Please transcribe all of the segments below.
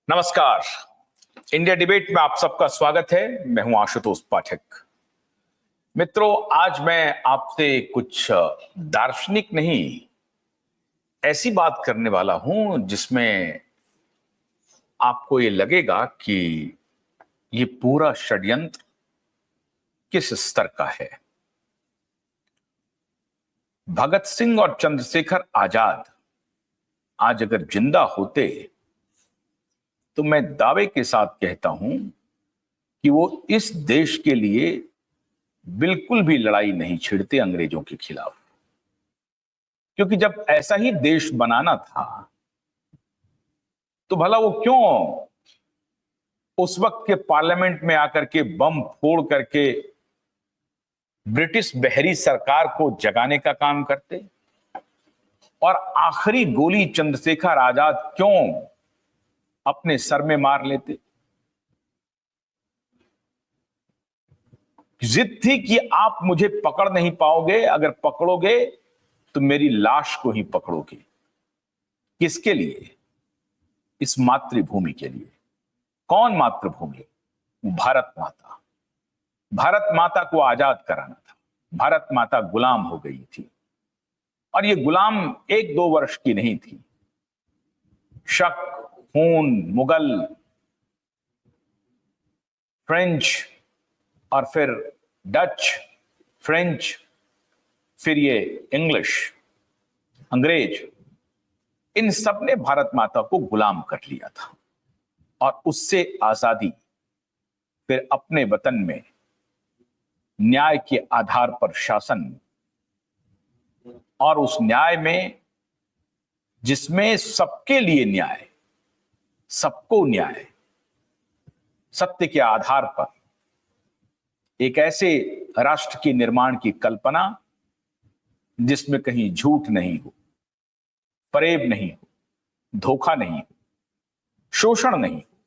नमस्कार। India debate में आप सबका स्वागत है। मैं हूं आशुतोष पाठक। मित्रों, आज मैं आपसे कुछ दार्शनिक नहीं, ऐसी बात करने वाला हूं जिसमें आपको ये लगेगा कि ये पूरा षड्यंत्र किस स्तर का है। भगत सिंह और चंद्रशेखर आजाद आज अगर जिंदा होते तो मैं दावे के साथ कहता हूं कि वो इस देश के लिए बिल्कुल भी लड़ाई नहीं छिड़ते अंग्रेजों के खिलाफ, क्योंकि जब ऐसा ही देश बनाना था तो भला वो क्यों उस वक्त के पार्लियामेंट में आकर के बम फोड़ करके ब्रिटिश बहरी सरकार को जगाने का काम करते, और आखिरी गोली चंद्रशेखर आजाद क्यों अपने सर में मार लेते। जिद थी कि आप मुझे पकड़ नहीं पाओगे, अगर पकड़ोगे तो मेरी लाश को ही पकड़ोगे। किसके लिए? इस मातृभूमि के लिए। कौन मातृभूमि? भारत माता। भारत माता को आजाद कराना था। भारत माता गुलाम हो गई थी, और ये गुलाम 1-2 वर्ष की नहीं थी। शक, खून, मुगल, फ्रेंच, और फिर डच, फ्रेंच, फिर ये इंग्लिश, अंग्रेज, इन सब ने भारत माता को गुलाम कर लिया था। और उससे आजादी फिर अपने वतन में न्याय के आधार पर शासन, और उस न्याय में जिसमें सबके लिए न्याय, सबको न्याय, सत्य के आधार पर एक ऐसे राष्ट्र के निर्माण की कल्पना जिसमें कहीं झूठ नहीं हो, फरेब नहीं हो, धोखा नहीं हो, शोषण नहीं हो,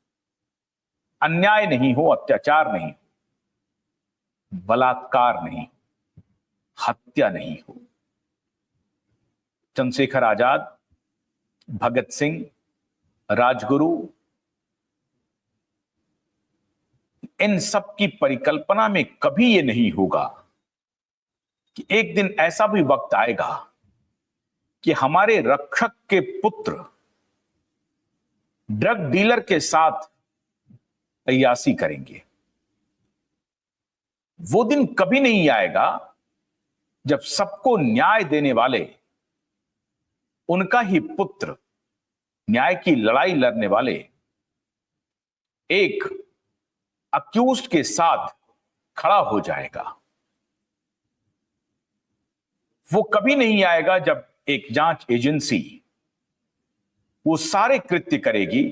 अन्याय नहीं हो, अत्याचार नहीं हो, बलात्कार नहीं हो, हत्या नहीं हो। चंद्रशेखर आजाद, भगत सिंह, राजगुरु, इन सब की परिकल्पना में कभी यह नहीं होगा कि एक दिन ऐसा भी वक्त आएगा कि हमारे रक्षक के पुत्र ड्रग डीलर के साथ अय्यासी करेंगे। वो दिन कभी नहीं आएगा जब सबको न्याय देने वाले, उनका ही पुत्र, न्याय की लड़ाई लड़ने वाले एक अक्यूज्ड के साथ खड़ा हो जाएगा। वो कभी नहीं आएगा जब एक जांच एजेंसी वो सारे कृत्य करेगी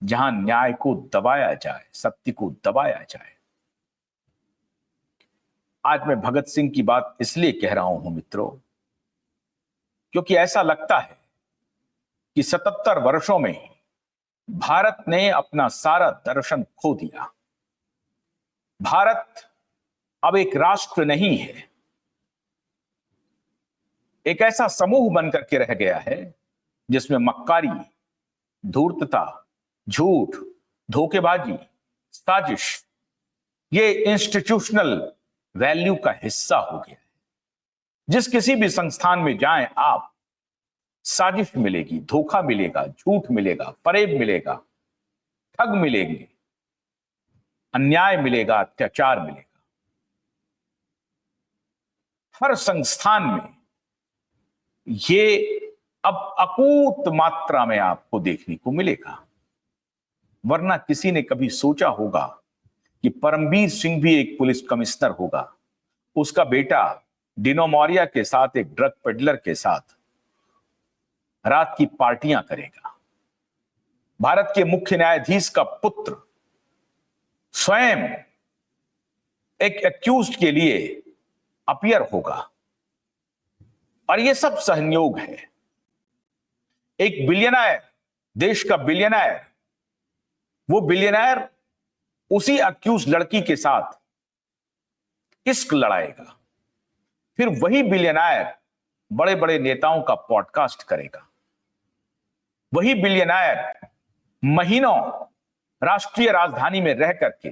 जहां न्याय को दबाया जाए, सत्य को दबाया जाए। आज मैं भगत सिंह की बात इसलिए कह रहा हूं मित्रों, क्योंकि ऐसा लगता है कि 77 वर्षों में भारत ने अपना सारा दर्शन खो दिया। भारत अब एक राष्ट्र नहीं है, एक ऐसा समूह बनकर के रह गया है जिसमें मक्कारी, धूर्तता, झूठ, धोखेबाजी, साजिश, ये इंस्टीट्यूशनल वैल्यू का हिस्सा हो गया है। जिस किसी भी संस्थान में जाएं आप, साजिश मिलेगी, धोखा मिलेगा, झूठ मिलेगा, फरेब मिलेगा, ठग मिलेंगे, अन्याय मिलेगा, अत्याचार मिलेगा। हर संस्थान में ये अब अकूत मात्रा में आपको देखने को मिलेगा। वरना किसी ने कभी सोचा होगा कि परमवीर सिंह भी एक पुलिस कमिश्नर होगा, उसका बेटा डिनो मौर्य के साथ, एक ड्रग पेडलर के साथ रात की पार्टियां करेगा। भारत के मुख्य न्यायाधीश का पुत्र स्वयं एक एक्यूज्ड के लिए अपीयर होगा। और यह सब सहयोग है। एक बिलियनर, देश का बिलियनर, वो बिलियनर उसी अक्यूज लड़की के साथ इश्क लड़ाएगा। फिर वही बिलियनर बड़े बड़े नेताओं का पॉडकास्ट करेगा। वही बिलियनर महीनों राष्ट्रीय राजधानी में रह करके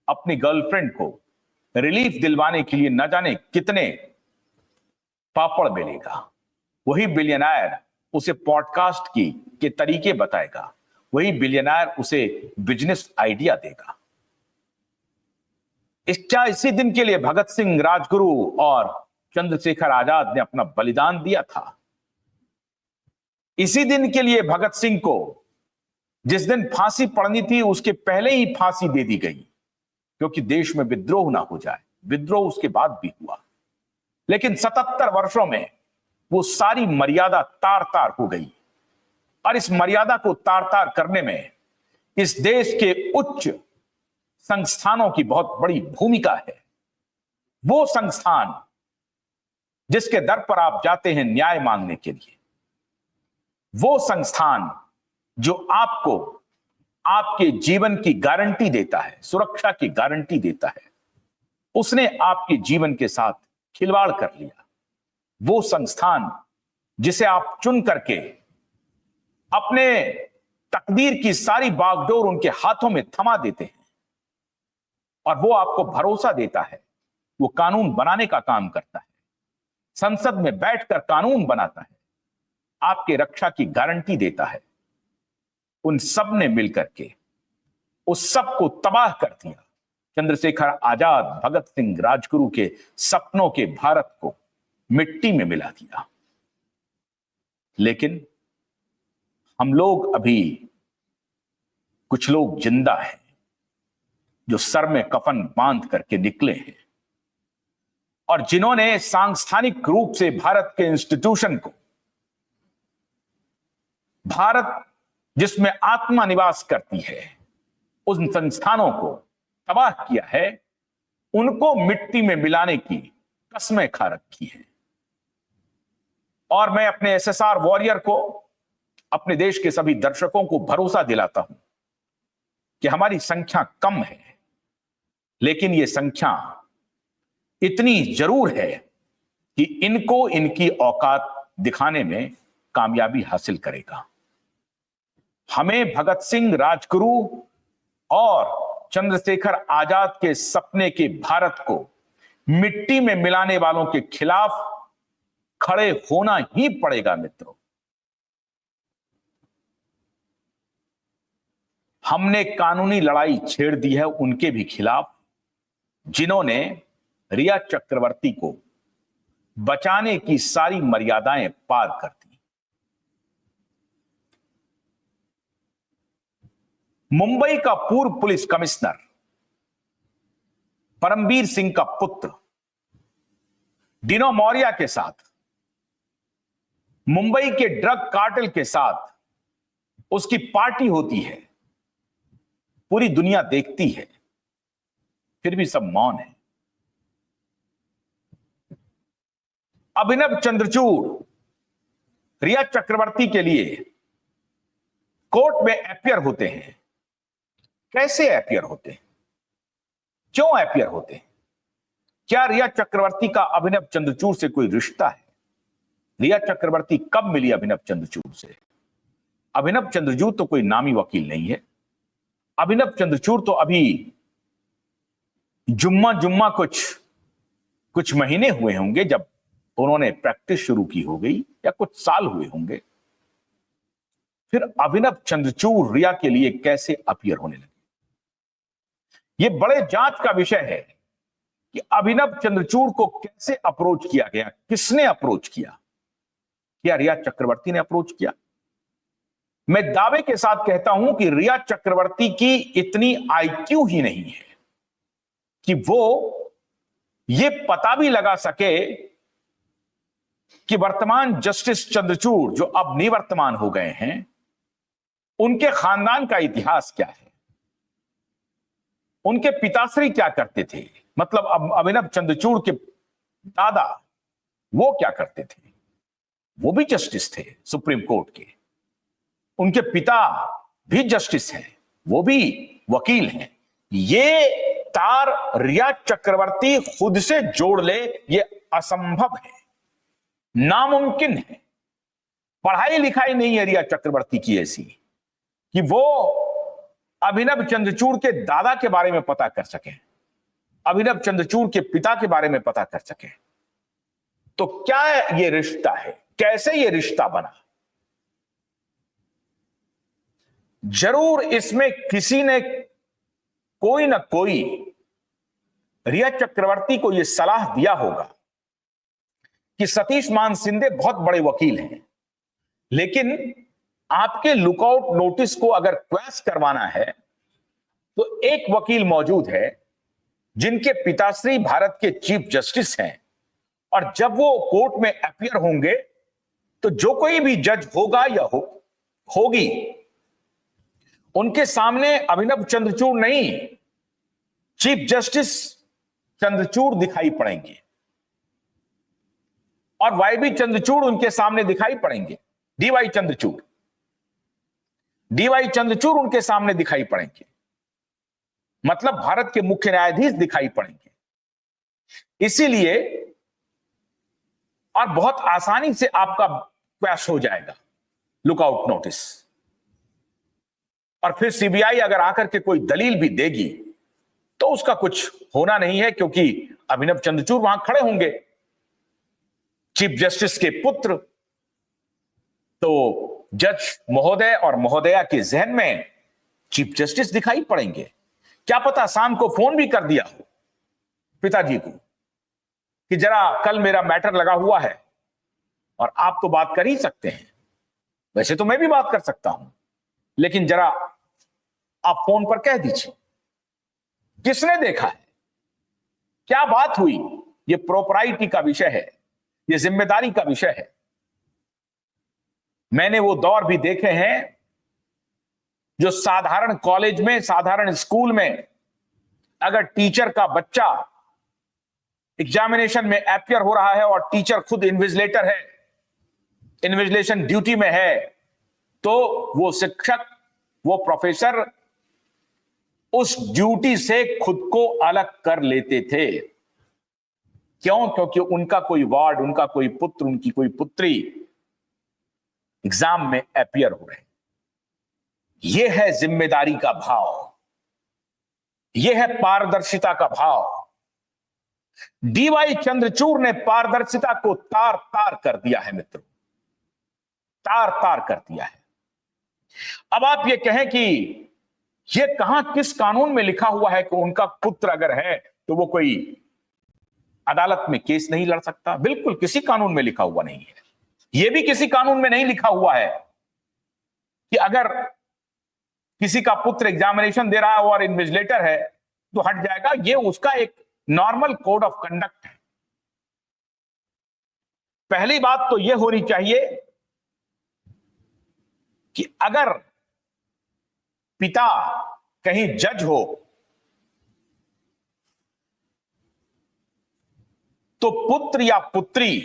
अपनी गर्लफ्रेंड को रिलीफ दिलवाने के लिए न जाने कितने पापड़ बेलेगा। वही बिलियनर उसे पॉडकास्ट के तरीके बताएगा, वही बिलियनर उसे बिजनेस आइडिया देगा। क्या इसी दिन के लिए भगत सिंह, राजगुरु और चंद्रशेखर आजाद ने अपना बलिदान दिया था? इसी दिन के लिए भगत सिंह को जिस दिन फांसी पड़नी थी उसके पहले ही फांसी दे दी गई, क्योंकि देश में विद्रोह ना हो जाए। विद्रोह उसके बाद भी हुआ, लेकिन 77 वर्षों में वो सारी मर्यादा तार तार हो गई। और इस मर्यादा को तार तार करने में इस देश के उच्च संस्थानों की बहुत बड़ी भूमिका है। वो संस्थान जिसके दर पर आप जाते हैं न्याय मांगने के लिए, वो संस्थान जो आपको आपके जीवन की गारंटी देता है, सुरक्षा की गारंटी देता है, उसने आपके जीवन के साथ खिलवाड़ कर लिया। वो संस्थान जिसे आप चुन करके अपने तकदीर की सारी बागडोर उनके हाथों में थमा देते हैं और वो आपको भरोसा देता है, वो कानून बनाने का काम करता है, संसद में बैठकर कानून बनाता है, आपके रक्षा की गारंटी देता है। उन सब ने मिलकर के उस सब को तबाह कर दिया। चंद्रशेखर आजाद, भगत सिंह, राजगुरु के सपनों के भारत को मिट्टी में मिला दिया। लेकिन हम लोग अभी, कुछ लोग जिंदा हैं जो सर में कफन बांध करके निकले हैं और जिन्होंने सांस्थानिक रूप से भारत के इंस्टीट्यूशन को, भारत जिसमें आत्मा निवास करती है, उन संस्थानों को तबाह किया है। उनको मिट्टी में मिलाने की कस्में खा रखी हैं। और मैं अपने एसएसआर वॉरियर को, अपने देश के सभी दर्शकों को भरोसा दिलाता हूं कि हमारी संख्या कम है, लेकिन यह संख्या इतनी जरूर है कि इनको इनकी औकात दिखाने में कामयाबी हासिल करेगा। हमें भगत सिंह, राजगुरु और चंद्रशेखर आजाद के सपने के भारत को मिट्टी में मिलाने वालों के खिलाफ खड़े होना ही पड़ेगा। मित्रों, हमने कानूनी लड़ाई छेड़ दी है उनके भी खिलाफ जिन्होंने रिया चक्रवर्ती को बचाने की सारी मर्यादाएं पार कर दी। मुंबई का पूर्व पुलिस कमिश्नर परमबीर सिंह का पुत्र डिनो मौर्य के साथ, मुंबई के ड्रग कार्टेल के साथ उसकी पार्टी होती है। पूरी दुनिया देखती है, फिर भी सब मौन है। अभिनव चंद्रचूड़ रिया चक्रवर्ती के लिए कोर्ट में अपियर होते हैं। कैसे अपियर होते हैं? क्यों अपियर होते हैं? क्या रिया चक्रवर्ती का अभिनव चंद्रचूड़ से कोई रिश्ता है? रिया चक्रवर्ती कब मिली अभिनव चंद्रचूड़ से? अभिनव चंद्रचूड़ तो कोई नामी वकील नहीं है। अभिनव चंद्रचूड़ तो अभी जुम्मा कुछ महीने हुए होंगे जब उन्होंने प्रैक्टिस शुरू की हो गई, या कुछ साल हुए होंगे। फिर अभिनव चंद्रचूड़ रिया के लिए कैसे अपीयर होने लगे? यह बड़े जांच का विषय है कि अभिनव चंद्रचूड़ को कैसे अप्रोच किया गया, किसने अप्रोच किया? क्या रिया चक्रवर्ती ने अप्रोच किया? मैं दावे के साथ कहता हूं कि रिया चक्रवर्ती की इतनी आईक्यू ही नहीं है कि वो ये पता भी लगा सके कि वर्तमान जस्टिस चंद्रचूड़, जो अब निवर्तमान हो गए हैं, उनके खानदान का इतिहास क्या है, उनके पिताश्री क्या करते थे, मतलब अब अभिनव चंद्रचूड़ के दादा वो क्या करते थे। वो भी जस्टिस थे सुप्रीम कोर्ट के, उनके पिता भी जस्टिस हैं, वो भी वकील हैं। ये तार रिया चक्रवर्ती खुद से जोड़ ले, ये असंभव है, नामुमकिन है। पढ़ाई लिखाई नहीं है रिया चक्रवर्ती की ऐसी, कि वो अभिनव चंद्रचूड़ के दादा के बारे में पता कर सके, अभिनव चंद्रचूड़ के पिता के बारे में पता कर सके। तो क्या ये रिश्ता है, कैसे ये रिश्ता बना? जरूर इसमें किसी ने कोई ना कोई रिया चक्रवर्ती को यह सलाह दिया होगा कि सतीश मान शिंदे बहुत बड़े वकील हैं, लेकिन आपके लुकआउट नोटिस को अगर क्वैश करवाना है तो एक वकील मौजूद है जिनके पिताश्री भारत के चीफ जस्टिस हैं, और जब वो कोर्ट में अपीयर होंगे तो जो कोई भी जज होगा या होगी, उनके सामने अभिनव चंद्रचूड़ नहीं, चीफ जस्टिस चंद्रचूड़ दिखाई पड़ेंगे और वाईबी चंद्रचूड़ उनके सामने दिखाई पड़ेंगे। डीवाई चंद्रचूड़ उनके सामने दिखाई पड़ेंगे, मतलब भारत के मुख्य न्यायाधीश दिखाई पड़ेंगे। इसीलिए और बहुत आसानी से आपका क्वैश हो जाएगा लुकआउट नोटिस, और फिर सीबीआई अगर आकर के कोई दलील भी देगी तो उसका कुछ होना नहीं है, क्योंकि अभिनव चंद्रचूड़ वहां खड़े होंगे, चीफ जस्टिस के पुत्र। तो जज महोदय और महोदया के जहन में चीफ जस्टिस दिखाई पड़ेंगे। क्या पता शाम को फोन भी कर दिया हो पिताजी को कि जरा कल मेरा मैटर लगा हुआ है और आप तो बात कर ही सकते हैं, वैसे तो मैं भी बात कर सकता हूं, लेकिन जरा आप फोन पर कह दीजिए। किसने देखा है, क्या बात हुई, ये प्रोपराइटी का विषय है, ये जिम्मेदारी का विषय है। मैंने वो दौर भी देखे हैं जो साधारण कॉलेज में, साधारण स्कूल में अगर टीचर का बच्चा एग्जामिनेशन में अपीयर हो रहा है और टीचर खुद इन्विजिलेटर है, इन्विजिलेशन ड्यूटी में है, तो वो शिक्षक, वो प्रोफेसर उस ड्यूटी से खुद को अलग कर लेते थे। क्यों? क्योंकि उनका कोई वार्ड, उनका कोई पुत्र, उनकी कोई पुत्री एग्जाम में अपीयर हो रहे। यह है जिम्मेदारी का भाव, यह है पारदर्शिता का भाव। डीवाई चंद्रचूड़ ने पारदर्शिता को तार तार कर दिया है मित्रों, तार तार कर दिया है। अब आप ये कहें कि यह कहां, किस कानून में लिखा हुआ है कि उनका पुत्र अगर है तो वो कोई अदालत में केस नहीं लड़ सकता? बिल्कुल किसी कानून में लिखा हुआ नहीं है। यह भी किसी कानून में नहीं लिखा हुआ है कि अगर किसी का पुत्र एग्जामिनेशन दे रहा है और इन्विजिलेटर है तो हट जाएगा। यह उसका एक नॉर्मल कोड ऑफ कंडक्ट है। पहली बात तो यह होनी चाहिए कि अगर पिता कहीं जज हो तो पुत्र या पुत्री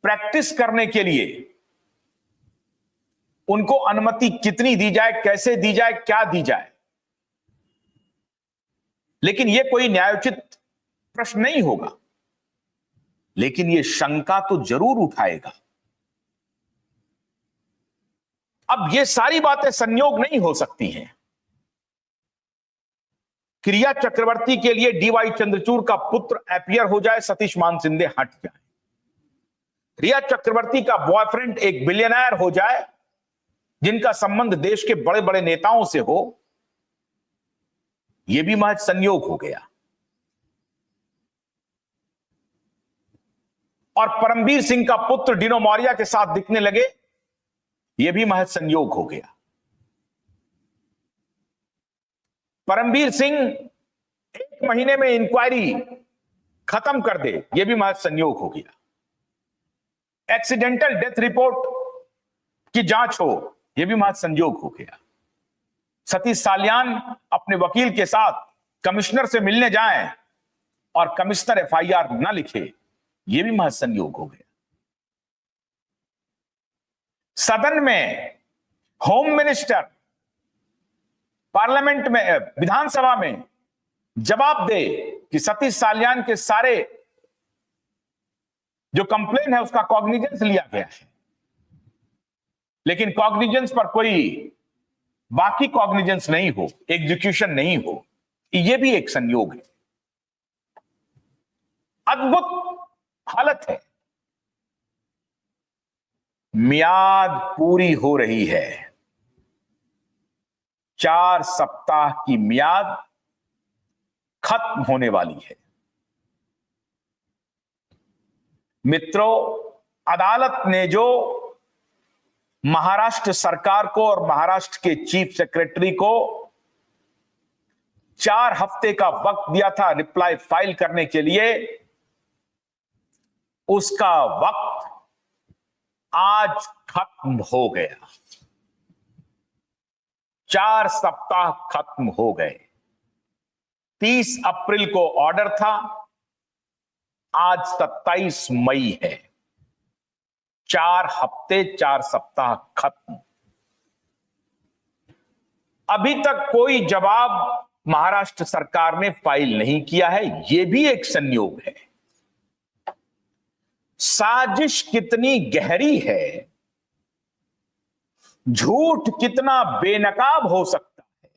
प्रैक्टिस करने के लिए उनको अनुमति कितनी दी जाए, कैसे दी जाए, क्या दी जाए। लेकिन यह कोई न्यायोचित प्रश्न नहीं होगा, लेकिन यह शंका तो जरूर उठाएगा। अब ये सारी बातें संयोग नहीं हो सकती हैं। रिया चक्रवर्ती के लिए डीवाई चंद्रचूड़ का पुत्र अपीयर हो जाए, सतीश मान शिंदे हट जाए। रिया चक्रवर्ती का बॉयफ्रेंड एक बिलियनर हो जाए जिनका संबंध देश के बड़े बड़े नेताओं से हो, यह भी महज संयोग हो गया। और परमवीर सिंह का पुत्र डिनो मौर्य के साथ दिखने लगे, यह भी महज संयोग हो गया। परमवीर सिंह 1 महीने में इंक्वायरी खत्म कर दे, यह भी महज संयोग हो गया। एक्सीडेंटल डेथ रिपोर्ट की जांच हो, यह भी महज संयोग हो गया। सतीश साल्यान अपने वकील के साथ कमिश्नर से मिलने जाएं और कमिश्नर एफआईआर ना लिखे, यह भी महज संयोग हो गया। सदन में होम मिनिस्टर पार्लियामेंट में, विधानसभा में जवाब दे कि सतीश साल्यान के सारे जो कंप्लेन है उसका कॉग्निजेंस लिया गया है, लेकिन कॉग्निजेंस पर कोई बाकी कॉग्निजेंस नहीं हो, एग्जीक्यूशन नहीं हो, यह भी एक संयोग है। अद्भुत हालत है। मियाद पूरी हो रही है, 4 सप्ताह की मियाद खत्म होने वाली है। मित्रों, अदालत ने जो महाराष्ट्र सरकार को और महाराष्ट्र के चीफ सेक्रेटरी को 4 हफ्ते का वक्त दिया था रिप्लाई फाइल करने के लिए, उसका वक्त आज खत्म हो गया। 4 सप्ताह खत्म हो गए। 30 अप्रैल को ऑर्डर था, आज 27 मई है। 4 हफ्ते 4 सप्ताह खत्म। अभी तक कोई जवाब महाराष्ट्र सरकार ने फाइल नहीं किया है, यह भी एक संयोग है। साजिश कितनी गहरी है, झूठ कितना बेनकाब हो सकता है,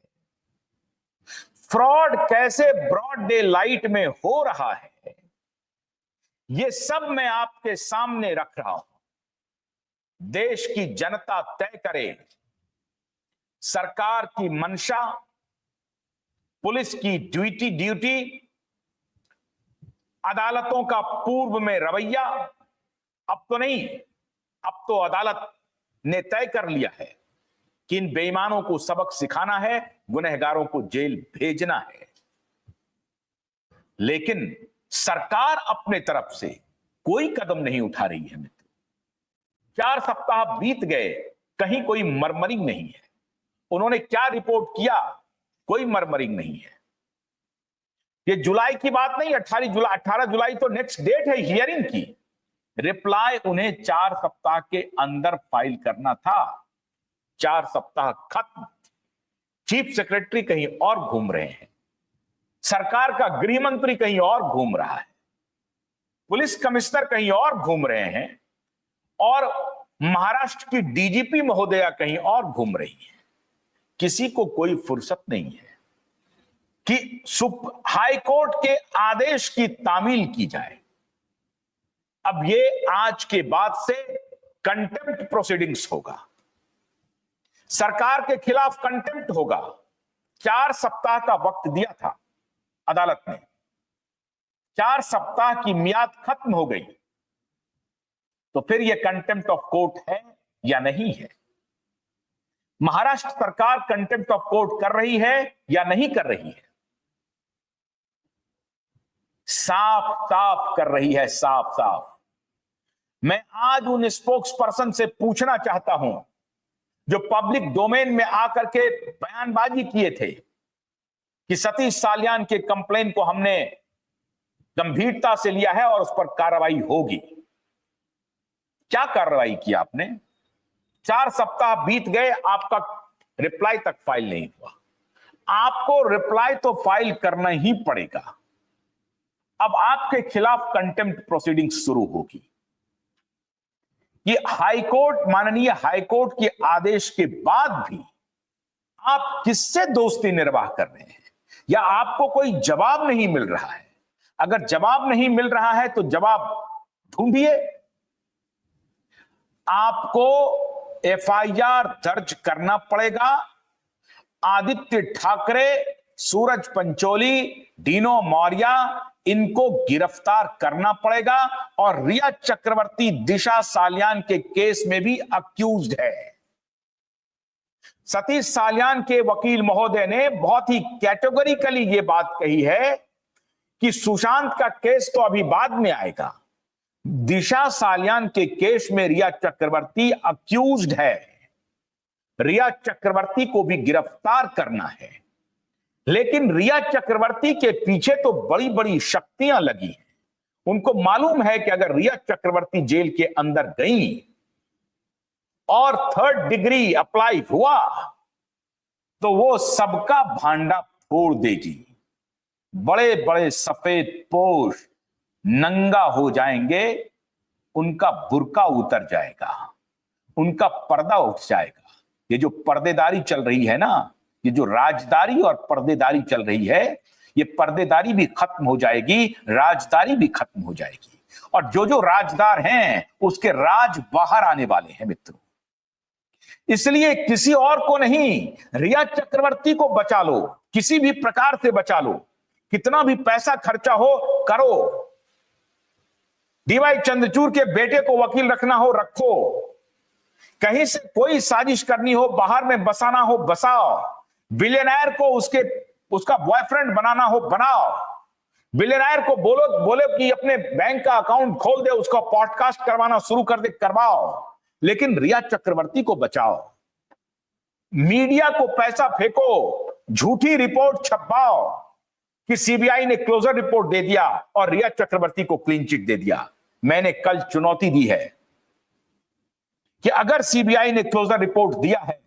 फ्रॉड कैसे ब्रॉड डे लाइट में हो रहा है, यह सब मैं आपके सामने रख रहा हूं। देश की जनता तय करे सरकार की मंशा, पुलिस की ड्यूटी, अदालतों का पूर्व में रवैया। अब तो नहीं, अब तो अदालत ने तय कर लिया है कि इन बेईमानों को सबक सिखाना है, गुनहगारों को जेल भेजना है। लेकिन सरकार अपने तरफ से कोई कदम नहीं उठा रही है। मित्र, 4 सप्ताह बीत गए, कहीं कोई मरमरिंग नहीं है। उन्होंने क्या रिपोर्ट किया, कोई मरमरिंग नहीं है। ये जुलाई की बात नहीं, 18 जुलाई तो नेक्स्ट डेट है हियरिंग की। रिप्लाई उन्हें 4 सप्ताह के अंदर फाइल करना था। 4 सप्ताह खत्म। चीफ सेक्रेटरी कहीं और घूम रहे हैं, सरकार का गृह मंत्री कहीं और घूम रहा है, पुलिस कमिश्नर कहीं और घूम रहे हैं, और महाराष्ट्र की डीजीपी महोदया कहीं और घूम रही है। किसी को कोई फुर्सत नहीं है कि हाई कोर्ट के आदेश की तामील की जाए। अब ये आज के बाद से कंटेम्प्ट प्रोसीडिंग्स होगा, सरकार के खिलाफ कंटेम्प्ट होगा। 4 सप्ताह का वक्त दिया था अदालत ने, 4 सप्ताह की मियाद खत्म हो गई, तो फिर यह कंटेम्प्ट ऑफ कोर्ट है या नहीं है? महाराष्ट्र सरकार कंटेम्प्ट ऑफ कोर्ट कर रही है या नहीं कर रही है? साफ साफ कर रही है, साफ साफ। मैं आज उन स्पोक्स पर्सन से पूछना चाहता हूं जो पब्लिक डोमेन में आकर के बयानबाजी किए थे कि सतीश साल्यान के कंप्लेन को हमने गंभीरता से लिया है और उस पर कार्रवाई होगी। क्या कार्रवाई की आपने? 4 सप्ताह बीत गए, आपका रिप्लाई तक फाइल नहीं हुआ। आपको रिप्लाई तो फाइल करना ही पड़ेगा। अब आपके खिलाफ कंटेम्प्ट प्रोसीडिंग शुरू होगी। ये हाईकोर्ट, माननीय हाईकोर्ट के आदेश के बाद भी आप किससे दोस्ती निर्वाह कर रहे हैं, या आपको कोई जवाब नहीं मिल रहा है? अगर जवाब नहीं मिल रहा है तो जवाब ढूंढिए। आपको एफआईआर दर्ज करना पड़ेगा। आदित्य ठाकरे, सूरज पंचोली, डीनो मौर्य, इनको गिरफ्तार करना पड़ेगा। और रिया चक्रवर्ती दिशा साल्यान के केस में भी अक्यूज्ड है। सतीश साल्यान के वकील महोदय ने बहुत ही कैटेगोरिकली यह बात कही है कि सुशांत का केस तो अभी बाद में आएगा, दिशा साल्यान के केस में रिया चक्रवर्ती अक्यूज्ड है। रिया चक्रवर्ती को भी गिरफ्तार करना है। लेकिन रिया चक्रवर्ती के पीछे तो बड़ी बड़ी शक्तियां लगी हैं। उनको मालूम है कि अगर रिया चक्रवर्ती जेल के अंदर गई और 3rd डिग्री अप्लाई हुआ तो वो सबका भांडा फोड़ देगी। बड़े बड़े सफेद पोश नंगा हो जाएंगे, उनका बुर्का उतर जाएगा। उनका पर्दा उठ जाएगा। ये जो पर्देदारी चल रही है ना, ये जो राजदारी और पर्देदारी चल रही है, ये पर्देदारी भी खत्म हो जाएगी, राजदारी भी खत्म हो जाएगी। और जो जो राजदार हैं उसके राज बाहर आने वाले हैं मित्रों। इसलिए किसी और को नहीं, रिया चक्रवर्ती को बचा लो, किसी भी प्रकार से बचा लो, कितना भी पैसा खर्चा हो करो। डीवाई चंद्रचूड़ के बेटे को वकील रखना हो रखो, कहीं से कोई साजिश करनी हो, बाहर में बसाना हो बसाओ, बिलियनर को उसका बॉयफ्रेंड बनाना हो बनाओ, बिलियनर को बोले कि अपने बैंक का अकाउंट खोल दे, उसका पॉडकास्ट करवाना शुरू कर दे, करवाओ, लेकिन रिया चक्रवर्ती को बचाओ। मीडिया को पैसा फेंको, झूठी रिपोर्ट छपवाओ कि सीबीआई ने क्लोजर रिपोर्ट दे दिया और रिया चक्रवर्ती को क्लीन चिट दे दिया। मैंने कल चुनौती दी है कि अगर सीबीआई ने क्लोजर रिपोर्ट दिया है,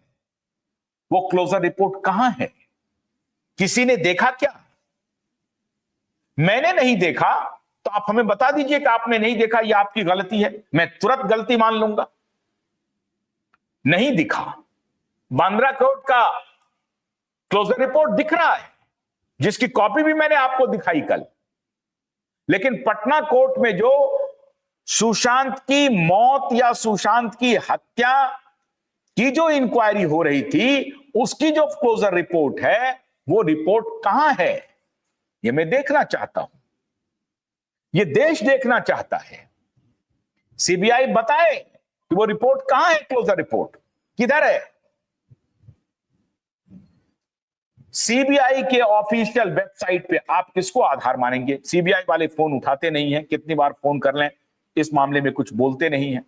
वो क्लोजर रिपोर्ट कहां है? किसी ने देखा क्या? मैंने नहीं देखा, तो आप हमें बता दीजिए कि आपने नहीं देखा, यह आपकी गलती है, मैं तुरंत गलती मान लूंगा। नहीं दिखा। बांद्रा कोर्ट का क्लोजर रिपोर्ट दिख रहा है, जिसकी कॉपी भी मैंने आपको दिखाई कल। लेकिन पटना कोर्ट में जो सुशांत की मौत या सुशांत की हत्या की जो इंक्वायरी हो रही थी, उसकी जो क्लोजर रिपोर्ट है, वो रिपोर्ट कहां है? ये मैं देखना चाहता हूं, ये देश देखना चाहता है। सीबीआई बताए कि वो रिपोर्ट कहां है, क्लोजर रिपोर्ट किधर है? सीबीआई के ऑफिशियल वेबसाइट पे आप किसको आधार मानेंगे? सीबीआई वाले फोन उठाते नहीं हैं, कितनी बार फोन कर लें, इस मामले में कुछ बोलते नहीं हैं।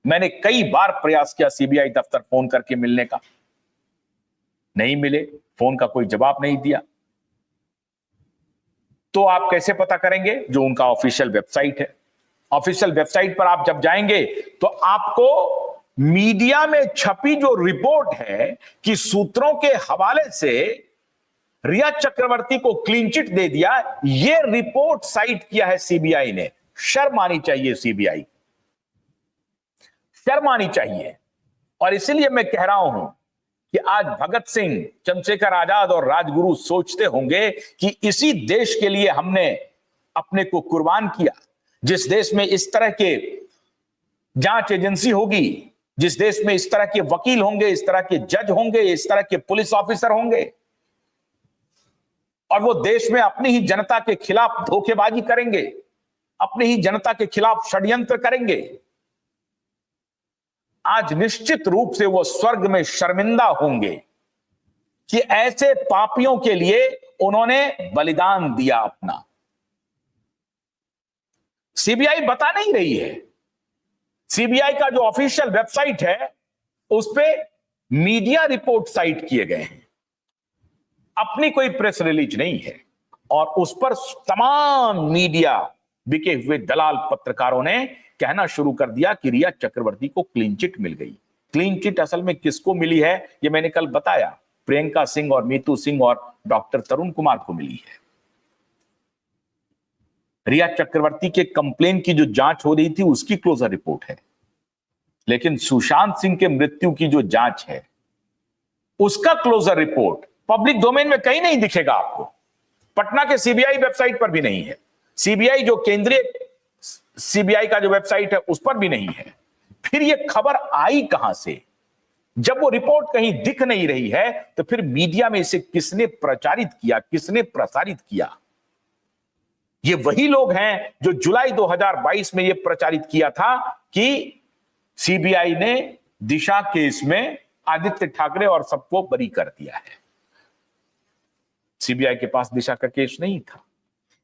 मैंने कई बार प्रयास किया सीबीआई दफ्तर फोन करके मिलने का, नहीं मिले, फोन का कोई जवाब नहीं दिया। तो आप कैसे पता करेंगे? जो उनका ऑफिशियल वेबसाइट है, ऑफिशियल वेबसाइट पर आप जब जाएंगे तो आपको मीडिया में छपी जो रिपोर्ट है कि सूत्रों के हवाले से रिया चक्रवर्ती को क्लीन चिट दे दिया, यह रिपोर्ट साइट किया है सीबीआई ने। शर्म आनी चाहिए सीबीआई, शर्म आनी चाहिए। और इसीलिए मैं कह रहा हूं कि आज भगत सिंह, चंद्रशेखर आजाद और राजगुरु सोचते होंगे कि इसी देश के लिए हमने अपने को कुर्बान किया, जिस देश में इस तरह के जांच एजेंसी होगी, जिस देश में इस तरह के वकील होंगे, इस तरह के जज होंगे, इस तरह के पुलिस ऑफिसर होंगे, और वो देश में अपनी ही जनता के खिलाफ धोखेबाजी करेंगे, अपनी ही जनता के खिलाफ षड्यंत्र करेंगे। आज निश्चित रूप से वो स्वर्ग में शर्मिंदा होंगे कि ऐसे पापियों के लिए उन्होंने बलिदान दिया अपना। सीबीआई बता नहीं रही है। सीबीआई का जो ऑफिशियल वेबसाइट है, उस पे मीडिया रिपोर्ट साइट किए गए हैं, अपनी कोई प्रेस रिलीज नहीं है। और उस पर तमाम मीडिया बिके हुए दलाल पत्रकारों ने कहना शुरू कर दिया कि रिया चक्रवर्ती को क्लीन चिट मिल गई। क्लीन चिट असल में किसको मिली है, ये मैंने कल बताया, प्रियंका सिंह और मीतू सिंह और डॉक्टर तरुण कुमार को मिली है। रिया चक्रवर्ती के कंप्लेन की जो जांच हो रही थी, उसकी क्लोजर रिपोर्ट है, लेकिन सुशांत सिंह के मृत्यु की जो जांच है, उसका क्लोजर रिपोर्ट पब्लिक डोमेन में कहीं नहीं दिखेगा आपको। पटना के सीबीआई वेबसाइट पर भी नहीं है, सीबीआई जो केंद्रीय सीबीआई का जो वेबसाइट है उस पर भी नहीं है। फिर ये खबर आई कहां से? जब वो रिपोर्ट कहीं दिख नहीं रही है, तो फिर मीडिया में इसे किसने प्रचारित किया, किसने प्रसारित किया? ये वही लोग हैं जो जुलाई 2022 में ये प्रचारित किया था कि सीबीआई ने दिशा केस में आदित्य ठाकरे और सबको बरी कर दिया है। सीबीआई के पास दिशा का केस नहीं था,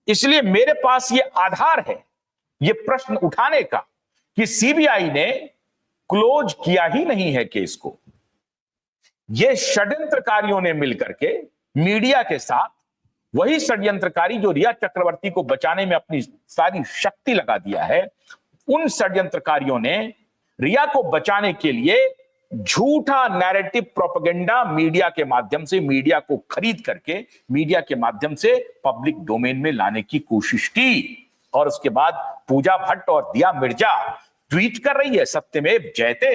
इसलिए मेरे पास ये आधार है ये प्रश्न उठाने का कि सीबीआई ने क्लोज किया ही नहीं है केस को। ये षड्यंत्रकारियों ने मिलकर के मीडिया के साथ, वही षड्यंत्रकारी जो रिया चक्रवर्ती को बचाने में अपनी सारी शक्ति लगा दिया है, उन षड्यंत्रकारियों ने रिया को बचाने के लिए झूठा नैरेटिव प्रोपेगेंडा मीडिया के माध्यम से, मीडिया को खरीद करके मीडिया के माध्यम से पब्लिक डोमेन में लाने की कोशिश की। और उसके बाद पूजा भट्ट और दिया मिर्जा ट्वीट कर रही है सत्यमेव जयते।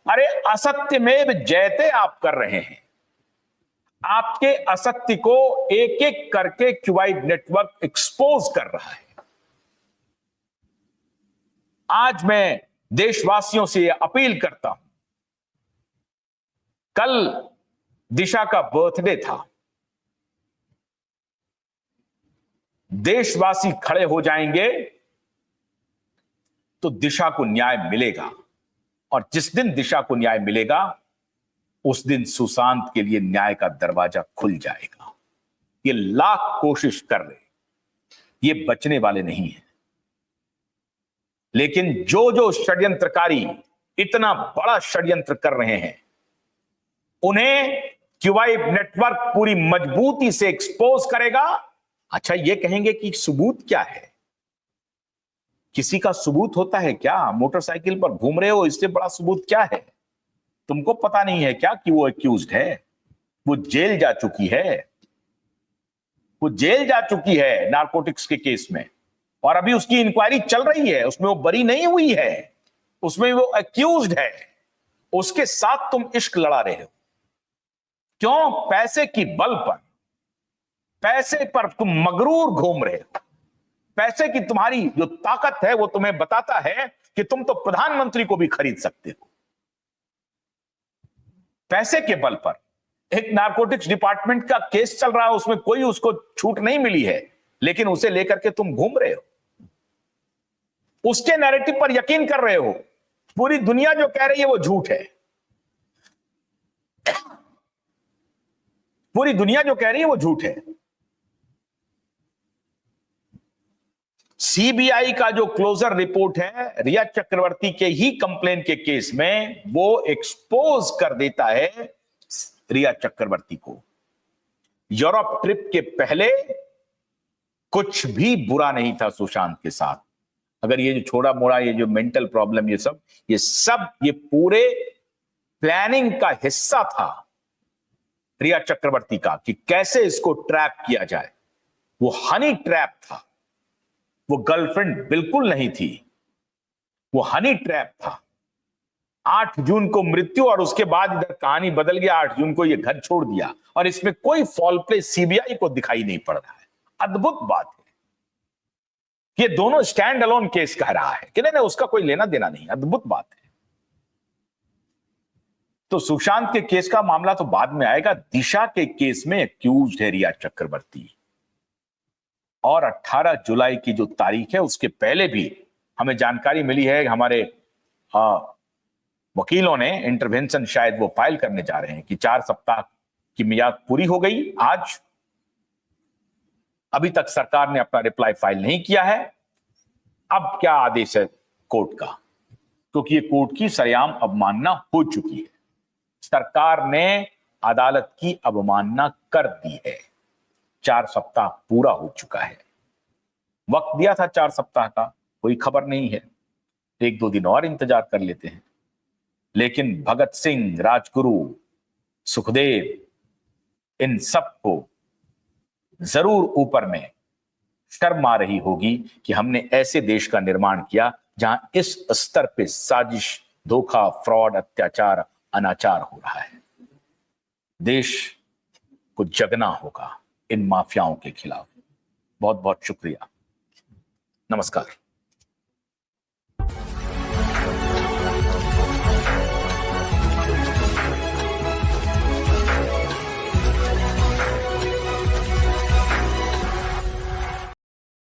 अरे असत्यमेव जयते आप कर रहे हैं। आपके असत्य को एक एक करके क्यूबाइड नेटवर्क एक्सपोज कर रहा है। आज मैं देशवासियों से यह अपील करता हूं, कल दिशा का बर्थडे था। देशवासी खड़े हो जाएंगे तो दिशा को न्याय मिलेगा, और जिस दिन दिशा को न्याय मिलेगा उस दिन सुशांत के लिए न्याय का दरवाजा खुल जाएगा। ये लाख कोशिश कर रहे, ये बचने वाले नहीं है। लेकिन जो जो षड्यंत्रकारी इतना बड़ा षड्यंत्र कर रहे हैं, उन्हें क्यूबाइड नेटवर्क पूरी मजबूती से एक्सपोज करेगा। अच्छा, ये कहेंगे कि सबूत क्या है? किसी का सबूत होता है क्या? मोटरसाइकिल पर घूम रहे हो, इससे बड़ा सबूत क्या है? तुमको पता नहीं है क्या कि वो एक्यूज्ड है? वो जेल जा चुकी है, वो जेल जा चुकी है नारकोटिक्स के केस में, और अभी उसकी इंक्वायरी चल रही है। उसमें वो बरी नहीं हुई है, उसमें वो एक्यूज्ड है। उसके साथ तुम इश्क लड़ा रहे हो। क्यों? पैसे की बल पर, पैसे पर तुम मगरूर घूम रहे हो। पैसे की तुम्हारी जो ताकत है वो तुम्हें बताता है कि तुम तो प्रधानमंत्री को भी खरीद सकते हो। पैसे के बल पर एक नारकोटिक्स डिपार्टमेंट का केस चल रहा है, उसमें कोई उसको छूट नहीं मिली है, लेकिन उसे लेकर के तुम घूम रहे हो, उसके नैरेटिव पर यकीन कर रहे हो। पूरी दुनिया जो कह रही है वो झूठ है। पूरी दुनिया जो कह रही है वो झूठ है। सीबीआई का जो क्लोजर रिपोर्ट है रिया चक्रवर्ती के ही कंप्लेन के केस में, वो एक्सपोज कर देता है रिया चक्रवर्ती को। यूरोप ट्रिप के पहले कुछ भी बुरा नहीं था सुशांत के साथ। अगर ये जो छोड़ा मोड़ा, ये जो मेंटल प्रॉब्लम, ये पूरे प्लानिंग का हिस्सा था रिया चक्रवर्ती का, कि कैसे इसको ट्रैप किया जाए। वो हनी ट्रैप था, वो गर्लफ्रेंड बिल्कुल नहीं थी, वो हनी ट्रैप था। 8 जून को मृत्यु, और उसके बाद इधर कहानी बदल गया। 8 जून को ये घर छोड़ दिया, और इसमें कोई फॉल प्ले सीबीआई को दिखाई नहीं पड़ रहा है। अद्भुत बात है। ये दोनों स्टैंड अलोन केस कह रहा है कि नहीं उसका कोई लेना देना नहीं। अद्भुत बात है। तो सुशांत के केस का मामला तो बाद में आएगा। दिशा के केस में एक्यूज्ड है रिया चक्रवर्ती, और 18 जुलाई की जो तारीख है उसके पहले भी हमें जानकारी मिली है, हमारे वकीलों ने इंटरवेंशन शायद वो फाइल करने जा रहे हैं कि 4 सप्ताह की मियाद पूरी हो गई आज। अभी तक सरकार ने अपना रिप्लाई फाइल नहीं किया है। अब क्या आदेश है कोर्ट का? क्योंकि ये कोर्ट की सरेआम अवमानना हो चुकी है। सरकार ने अदालत की अवमानना कर दी है। 4 सप्ताह पूरा हो चुका है। वक्त दिया था 4 सप्ताह का, कोई खबर नहीं है। 1-2 दिन और इंतजार कर लेते हैं। लेकिन भगत सिंह, राजगुरु, सुखदेव, इन सबको जरूर ऊपर में शर्म आ रही होगी कि हमने ऐसे देश का निर्माण किया जहां इस स्तर पे साजिश, धोखा, फ्रॉड, अत्याचार, अनाचार हो रहा है। देश को जगना होगा इन माफियाओं के खिलाफ। बहुत बहुत शुक्रिया। नमस्कार।